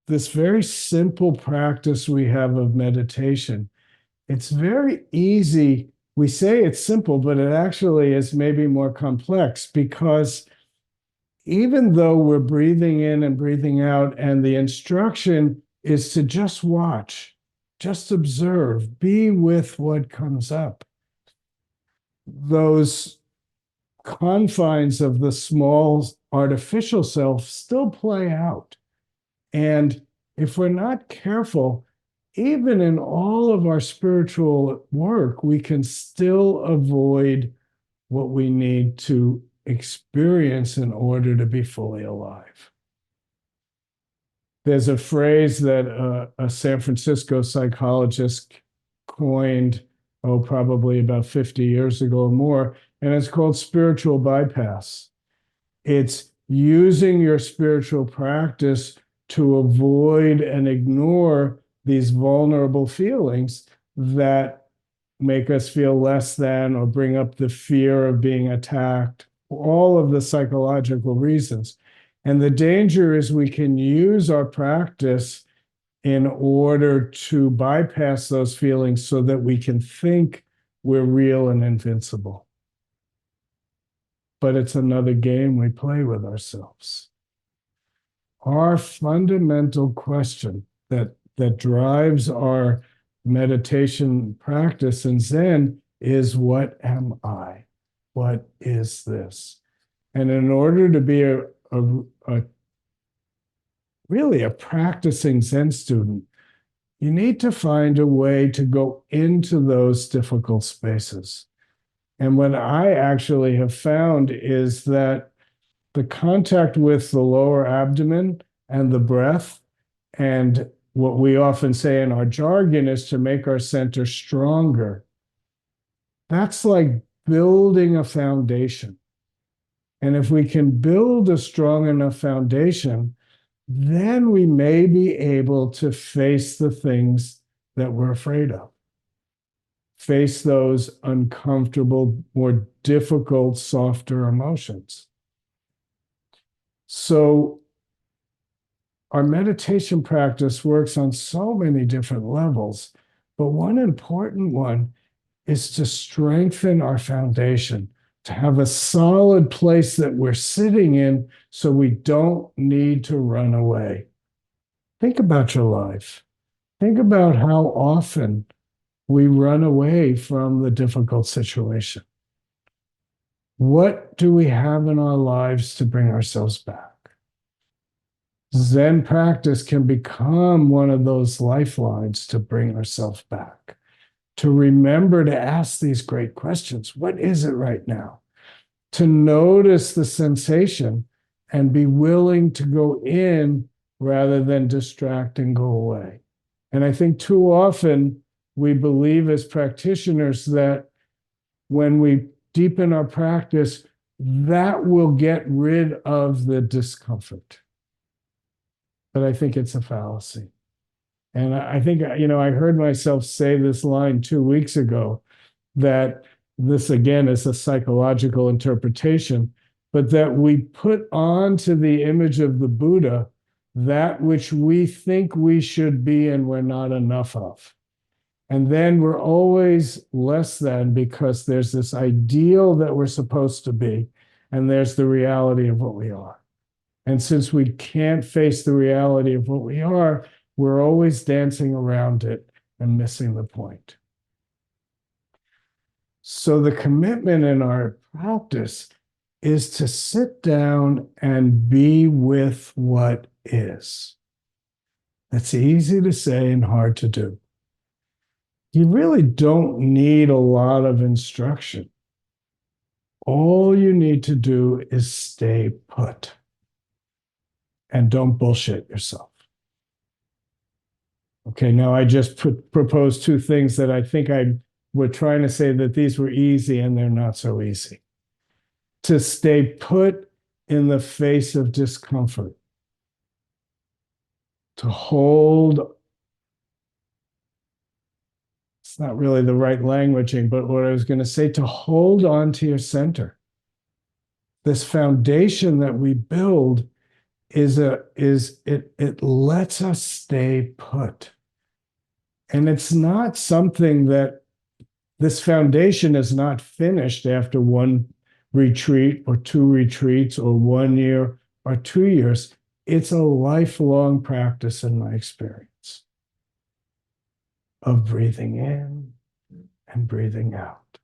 this very simple practice we have of meditation, it's very easy. We say it's simple, but it actually is maybe more complex because even though we're breathing in and breathing out, and the instruction is to just watch, just observe, be with what comes up, those confines of the small artificial self still play out. And if we're not careful, even in all of our spiritual work, we can still avoid what we need to experience in order to be fully alive. There's a phrase that a San Francisco psychologist coined, probably about 50 years ago or more, and it's called spiritual bypass. It's using your spiritual practice to avoid and ignore these vulnerable feelings that make us feel less than or bring up the fear of being attacked, all of the psychological reasons. And the danger is we can use our practice in order to bypass those feelings so that we can think we're real and invincible. But it's another game we play with ourselves. Our fundamental question that drives our meditation practice in Zen is, what am I? What is this? And in order to be really a practicing Zen student, you need to find a way to go into those difficult spaces. And what I actually have found is that the contact with the lower abdomen and the breath, and what we often say in our jargon is to make our center stronger. That's like building a foundation. And if we can build a strong enough foundation, then we may be able to face the things that we're afraid of. Face those uncomfortable, more difficult, softer emotions. So our meditation practice works on so many different levels, but one important one is to strengthen our foundation, to have a solid place that we're sitting in so we don't need to run away. Think about your life. Think about how often we run away from the difficult situation. What do we have in our lives to bring ourselves back? Zen practice can become one of those lifelines to bring ourselves back, to remember to ask these great questions. What is it right now? To notice the sensation and be willing to go in rather than distract and go away. And I think too often we believe as practitioners that when we deepen our practice, that will get rid of the discomfort. But I think it's a fallacy. And I think, I heard myself say this line 2 weeks ago, that this again is a psychological interpretation, but that we put onto the image of the Buddha that which we think we should be and we're not enough of. And then we're always less than because there's this ideal that we're supposed to be, and there's the reality of what we are. And since we can't face the reality of what we are, we're always dancing around it and missing the point. So the commitment in our practice is to sit down and be with what is. That's easy to say and hard to do. You really don't need a lot of instruction. All you need to do is stay put and don't bullshit yourself. Okay, now I just proposed 2 things that I think we're trying to say that these were easy and they're not so easy. To stay put in the face of discomfort. To hold, it's not really the right languaging, but what I was going to say, to hold on to your center. This foundation that we build it lets us stay put. And it's not something that this foundation is not finished after one retreat or two retreats or 1 year or 2 years. It's a lifelong practice in my experience of breathing in and breathing out.